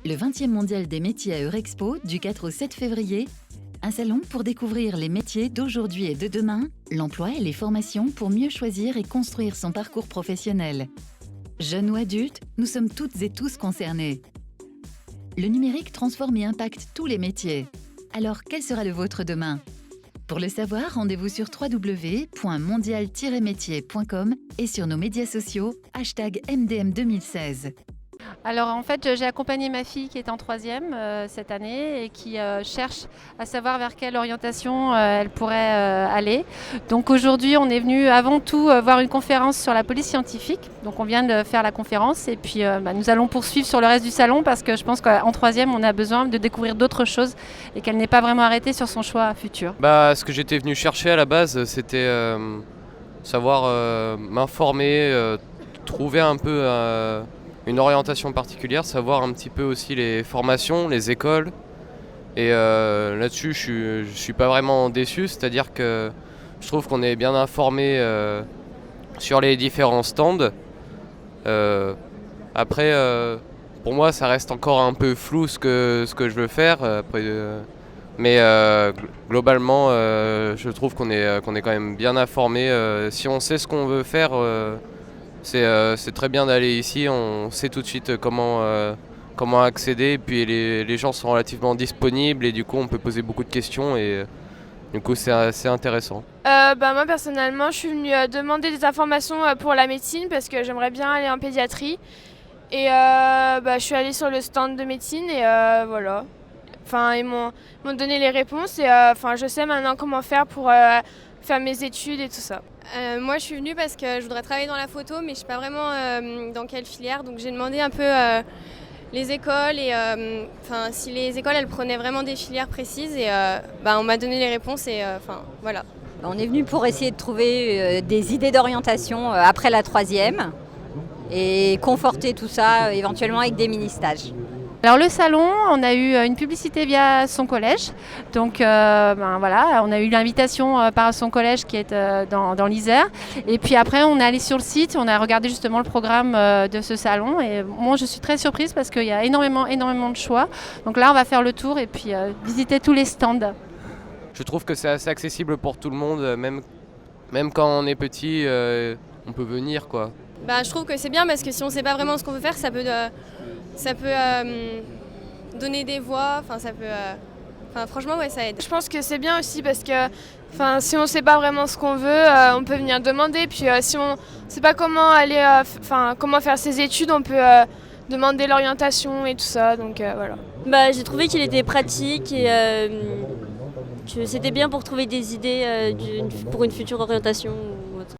Le 20e mondial des métiers à Eurexpo du 4 au 7 février, un salon pour découvrir les métiers d'aujourd'hui et de demain, l'emploi et les formations pour mieux choisir et construire son parcours professionnel. Jeunes ou adultes, nous sommes toutes et tous concernés. Le numérique transforme et impacte tous les métiers. Alors, quel sera le vôtre demain ? Pour le savoir, rendez-vous sur www.mondial-métier.com et sur nos médias sociaux, #MDM2016. Alors en fait, j'ai accompagné ma fille qui est en 3e cette année et qui cherche à savoir vers quelle orientation elle pourrait aller. Donc aujourd'hui, on est venu avant tout voir une conférence sur la police scientifique. Donc on vient de faire la conférence et puis nous allons poursuivre sur le reste du salon parce que je pense qu'en 3e, on a besoin de découvrir d'autres choses et qu'elle n'est pas vraiment arrêtée sur son choix futur. Ce que j'étais venu chercher à la base, c'était savoir m'informer, trouver un peu une orientation particulière, savoir un petit peu aussi les formations, les écoles. Et là-dessus, je suis pas vraiment déçu, c'est-à-dire que je trouve qu'on est bien informé sur les différents stands. Après, pour moi, ça reste encore un peu flou ce que je veux faire. Mais globalement, je trouve qu'on est quand même bien informé. Si on sait ce qu'on veut faire, c'est très bien d'aller ici. On sait tout de suite comment accéder. Et puis les gens sont relativement disponibles et du coup, on peut poser beaucoup de questions. Et du coup, c'est assez intéressant. Moi personnellement, je suis venue demander des informations pour la médecine parce que j'aimerais bien aller en pédiatrie. Et je suis allée sur le stand de médecine et voilà. Ils m'ont donné les réponses et je sais maintenant comment faire pour faire mes études et tout ça. Moi je suis venue parce que je voudrais travailler dans la photo mais je ne sais pas vraiment dans quelle filière. Donc j'ai demandé un peu les écoles et si les écoles elles prenaient vraiment des filières précises et on m'a donné les réponses et voilà. On est venu pour essayer de trouver des idées d'orientation après la 3e et conforter tout ça éventuellement avec des mini-stages. Alors le salon, on a eu une publicité via son collège, donc on a eu l'invitation par son collège qui est dans l'Isère, et puis après on est allé sur le site, on a regardé justement le programme de ce salon, et moi je suis très surprise parce qu'il y a énormément de choix, donc là on va faire le tour et puis visiter tous les stands. Je trouve que c'est assez accessible pour tout le monde, même quand on est petit, on peut venir quoi. Je trouve que c'est bien parce que si on ne sait pas vraiment ce qu'on veut faire, ça peut donner des voies, franchement ouais, ça aide. Je pense que c'est bien aussi parce que si on ne sait pas vraiment ce qu'on veut, on peut venir demander. Puis si on ne sait pas comment aller, comment faire ses études, on peut demander l'orientation et tout ça. Donc voilà. J'ai trouvé qu'il était pratique et que c'était bien pour trouver des idées pour une future orientation.